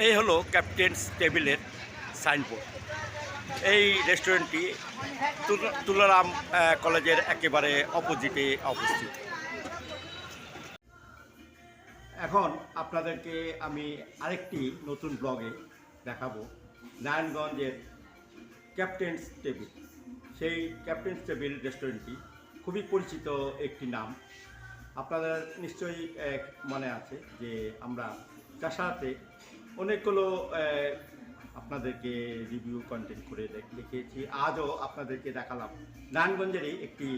এই হলো ক্যাপ্টেন্স টেবিলের সাইনবোর্ড। এই রেস্টুরেন্টটি তুলারাম কলেজের একেবারে অপোজিটে অবস্থিত। এখন আপনাদেরকে আমি আরেকটি নতুন ব্লগে দেখাবো নারায়ণগঞ্জের ক্যাপ্টেন্স টেবিল। সেই ক্যাপ্টেন্স টেবিল রেস্টুরেন্টটি খুবই পরিচিত একটি নাম। আপনাদের নিশ্চয়ই মনে আছে যে আমরা চাষাতে অনেকগুলো আপনাদেরকে রিভিউ কন্টেন্ট করে দেখিয়েছি। আজও আপনাদেরকে দেখালাম নারায়ণগঞ্জেরই একটি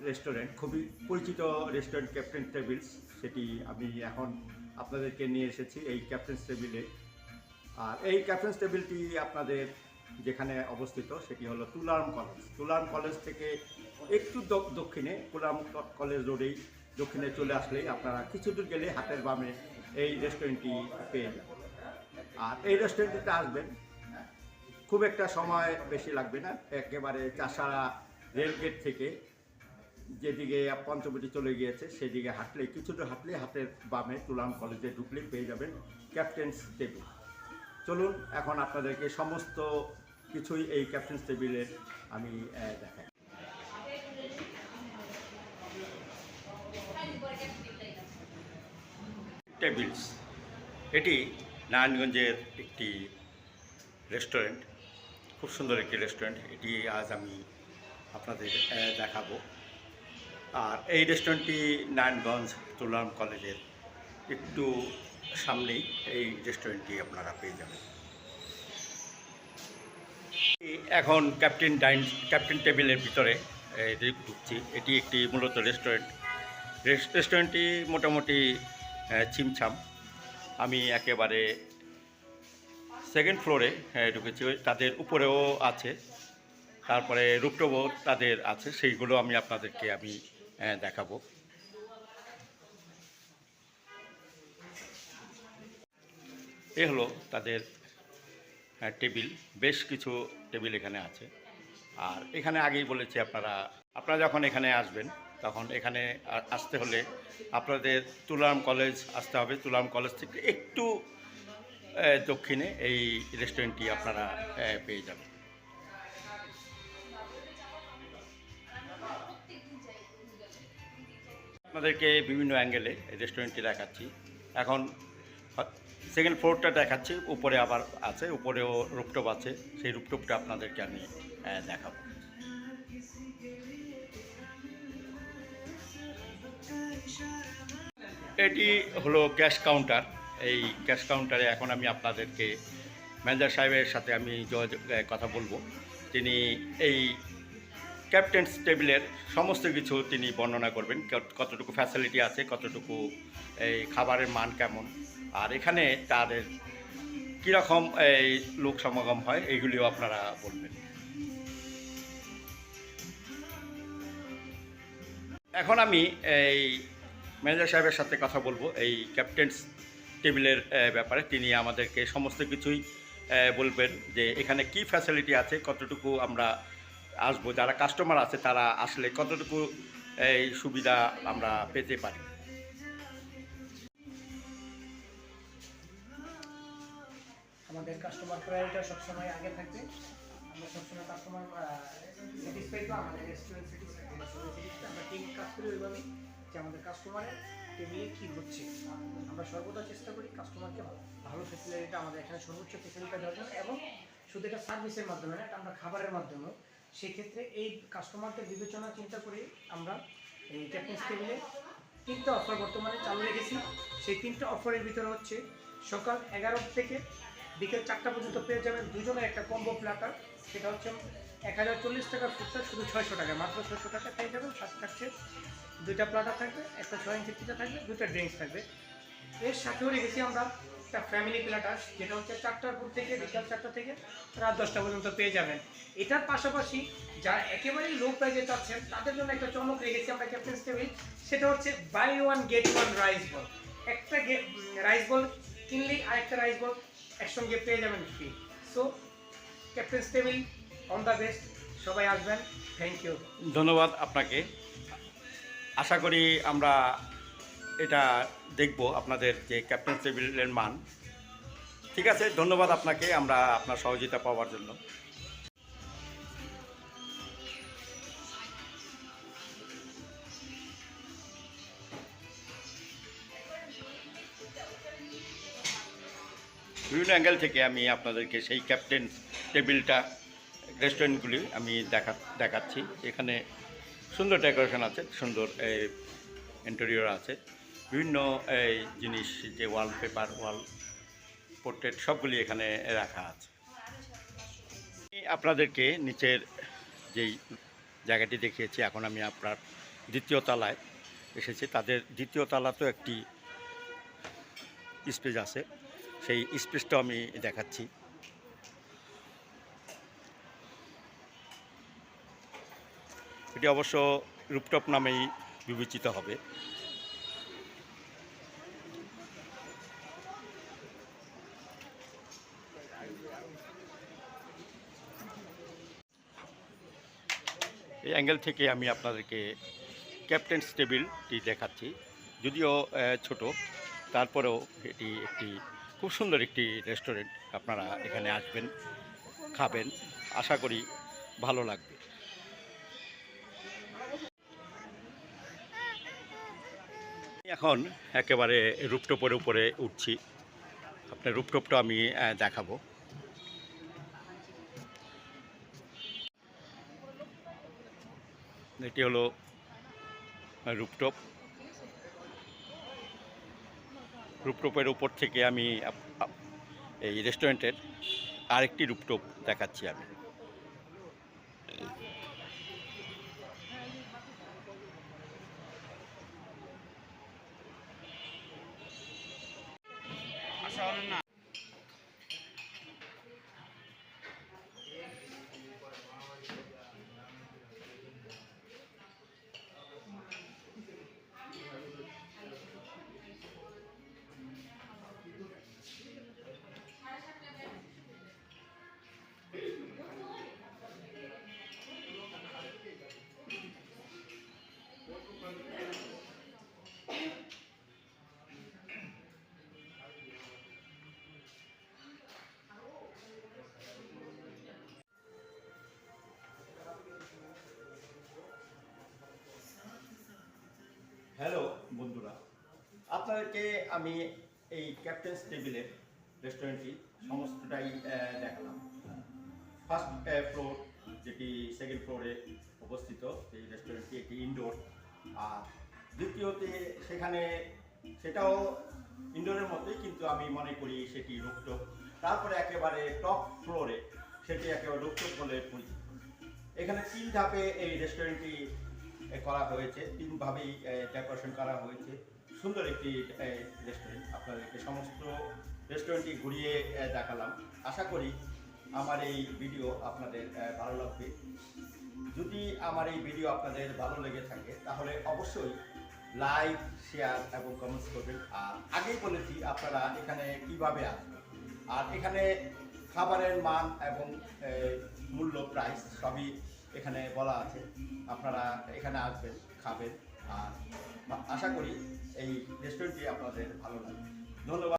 রেস্টুরেন্ট, খুবই পরিচিত রেস্টুরেন্ট ক্যাপ্টেন টেবিলস। সেটি আমি এখন আপনাদেরকে নিয়ে এসেছি এই ক্যাপ্টেন্স টেবিলে। আর এই ক্যাপ্টেন্স টেবিলটি আপনাদের যেখানে অবস্থিত সেটি হলো তুলারাম কলেজ। তুলারাম কলেজ থেকে একটু দক্ষিণে তুলারাম কলেজ রোডেই দক্ষিণে চলে আসলেই আপনারা কিছু দূর গেলে হাতের বামে এই রেস্টুরেন্টটি পেয়ে যাবেন। আর এই রেস্টুরেন্টটিতে আসবেন, খুব একটা সময় বেশি লাগবে না। একেবারে চাষারা রেলগেট থেকে যেদিকে পঞ্চবটি চলে গিয়েছে সেদিকে হাঁটলেই কিছুটা হাঁটলেই হাতের বামে তুলারাম কলেজে ঢুকলেই পেয়ে যাবেন ক্যাপ্টেন্স টেবিল। চলুন এখন আপনাদেরকে সমস্ত কিছুই এই ক্যাপ্টেন্স টেবিলের আমি দেখাই। টেবিলস এটি নারায়ণগঞ্জের একটি রেস্টুরেন্ট, খুব সুন্দর একটি রেস্টুরেন্ট। এটি আজ আমি আপনাদের দেখাবো। আর এই রেস্টুরেন্টটি নারায়ণগঞ্জ তুলারাম কলেজের একটু সামনেই এই রেস্টুরেন্টটি আপনারা পেয়ে যাবেন। এখন ক্যাপ্টেন টেবিলের ভিতরে ঢুকছি। এটি একটি মূলত রেস্টুরেন্টটি মোটামুটি ছিমছাম। আমি একেবারে সেকেন্ড ফ্লোরে ঢুকেছি, তাদের উপরেও আছে, তারপরে রুপটপও তাদের আছে, সেইগুলো আমি আপনাদেরকে দেখাবো। এ হলো তাদের টেবিল, বেশ কিছু টেবিল এখানে আছে। আর এখানে আগেই বলেছি আপনারা যখন এখানে আসবেন তখন এখানে আসতে হলে আপনাদের তুলারাম কলেজ আসতে হবে। তুলারাম কলেজ থেকে একটু দক্ষিণে এই রেস্টুরেন্টটি আপনারা পেয়ে যাবেন। আপনাদেরকে বিভিন্ন অ্যাঙ্গেলে রেস্টুরেন্টটি দেখাচ্ছি। এখন সেকেন্ড ফ্লোরটা দেখাচ্ছি, উপরে আবার আছে, উপরেও রুপটপ আছে, সেই রুপটপটা আপনাদেরকে আমি দেখাবো। এটি হলো ক্যাশ কাউন্টার। এই ক্যাশ কাউন্টারে এখন আমি আপনাদেরকে ম্যানেজার সাহেবের সাথে আমি কথা বলবো। তিনি এই ক্যাপ্টেন্স টেবিলের সমস্ত কিছু তিনি বর্ণনা করবেন, কতটুকু ফ্যাসিলিটি আছে, কতটুকু এই খাবারের মান কেমন, আর এখানে তাদের কীরকম এই লোক সমাগম হয় এইগুলিও আপনারা বলবেন। এখন আমি এই ম্যানেজার সাহেবের সাথে কথা বলবো এই ক্যাপ্টেন্স টেবিলের ব্যাপারে। তিনি আমাদেরকে সমস্ত কিছুই বলবেন যে এখানে কি ফ্যাসিলিটি আছে, কতটুকু আমরা আসবো, যারা কাস্টমার আছে তারা আসলে কতটুকু এই সুবিধা আমরা পেতে পারি। আমাদের কাস্টমার প্রায়োরিটি সবসময় আগে থাকবে। আমরা সবসময় কাস্টমার স্যাটিসফাইড বা আমাদের রেস্টুরেন্ট স্যাটিসফাইড, আমরা ঠিক কাজ করি ওইভাবেই যে আমাদের কাস্টমারের টেবিলে কী হচ্ছে আমরা সর্বদা চেষ্টা করি কাস্টমারকে ভালো ফেসিলিটিটা আমাদের এখানে সর্বোচ্চ ফেসিলিটি দেওয়ার জন্য, এবং শুধু এটা সার্ভিসের মাধ্যমে না, আমরা খাবারের মাধ্যমেও। সেক্ষেত্রে এই কাস্টমারদের বিবেচনা চিন্তা করে আমরা এই ক্যাপ্টেন্স টেবিলে 3টা অফার বর্তমানে চালু রেখেছি। সেই 3টা অফারের ভিতরে হচ্ছে সকাল 11 থেকে বিকেল 4টা পর্যন্ত পেয়ে যাবেন দুজনের একটা কম্বো প্ল্যাটার। সেটা হচ্ছে 1040 টাকার ফুডটা শুধু 600 টাকা, মাত্র 600 টাকা পেয়ে যাবেন। সাথে থাকছে 2টা প্ল্যাটার থাকবে, একটা 6 ইঞ্চি পিঠা থাকবে, 2টা ড্রিঙ্কস থাকবে। এর সাথেও রেখেছি আমরা একটা ফ্যামিলি প্ল্যাটার, যেটা হচ্ছে 4টার পর থেকে বিকাল 4টা থেকে রাত 10টা পর্যন্ত পেয়ে যাবেন। এটার পাশাপাশি যারা একেবারেই লো প্রাইজে চাচ্ছেন তাদের জন্য একটা চমক রেখেছি আমরা ক্যাপ্টেন্স টেবিল। সেটা হচ্ছে buy one get one rice ball. একটা রাইস বল কিনলেই আরেকটা রাইস বল একসঙ্গে পেয়ে যাবেন free. So captain's table on the best, সবাই আসবেন। থ্যাংক ইউ, ধন্যবাদ আপনাকে। আশা করি আমরা এটা দেখব আপনাদের যে ক্যাপ্টেন্স টেবিলের মান ঠিক আছে, ধন্যবাদ আপনাকে আমরা আপনার সহযোগিতা পাওয়ার জন্য। বিভিন্ন অ্যাঙ্গেল থেকে আমি আপনাদেরকে সেই ক্যাপ্টেন টেবিলটা রেস্টুরেন্টগুলি আমি দেখাচ্ছি। এখানে সুন্দর ডেকোরেশন আছে, সুন্দর ইন্টেরিয়র আছে, বিভিন্ন এই জিনিস যে ওয়ালপেপার, ওয়াল পোর্ট্রেট সবগুলি এখানে রাখা আছে। আমি আপনাদেরকে নিচের যেই জায়গাটি দেখিয়েছি, এখন আমি আপনার দ্বিতীয় তলায় এসেছি। তাদের দ্বিতীয় তলাতেও একটি স্পেস আছে, সেই স্পেসটাও আমি দেখাচ্ছি। এটি অবশ্য রুপটপ নামেই বিবেচিত হবে। এই অ্যাঙ্গেল থেকে আমি আপনাদেরকে ক্যাপ্টেন্স টেবিলটি দেখাচ্ছি। যদিও ছোট, তারপরেও এটি একটি খুব সুন্দর একটি রেস্টুরেন্ট। আপনারা এখানে আসবেন, খাবেন, আশা করি ভালো লাগবে। এখন একেবারে রুপটপের উপরে উঠছি, আপনার রুপটপটা আমি দেখাবো। এটি হলো রুপটপ। রুপটপের উপর থেকে আমি এই রেস্টুরেন্টের আরেকটি রুপটপ দেখাচ্ছি আমি। হ্যালো বন্ধুরা, আপনাদেরকে আমি এই ক্যাপ্টেন্স টেবিলের রেস্টুরেন্টটি সমস্তটাই দেখালাম। ফার্স্ট ফ্লোর, যেটি সেকেন্ড ফ্লোরে অবস্থিত এই রেস্টুরেন্টটি, একটি ইনডোর। আর দ্বিতীয়তে সেটাও ইনডোরের মতোই, কিন্তু আমি মনে করি সেটি রুফটপ। তারপরে একেবারে টপ ফ্লোরে সেটি একেবারে রুফটপ বলে পরিচিত। এখানে 3 ধাপে এই রেস্টুরেন্টটি করা হয়েছে, 3ভাবেই ডেকোরেশন করা হয়েছে। সুন্দর একটি রেস্টুরেন্ট। আপনাদেরকে সমস্ত রেস্টুরেন্টটি ঘুরিয়ে দেখালাম। আশা করি আমার এই ভিডিও আপনাদের ভালো লাগবে। যদি আমার এই ভিডিও আপনাদের ভালো লেগে থাকে তাহলে অবশ্যই লাইক, শেয়ার এবং কমেন্টস করবেন। আর আগেই বলেছি আপনারা এখানে কিভাবে আসবেন, আর এখানে খাবারের মান এবং মূল্য, প্রাইস সবই এখানে বলা আছে। আপনারা এখানে আসবেন, খাবেন, আর আশা করি এই রেস্টুরেন্টটি আপনাদের ভালো লাগবে। ধন্যবাদ।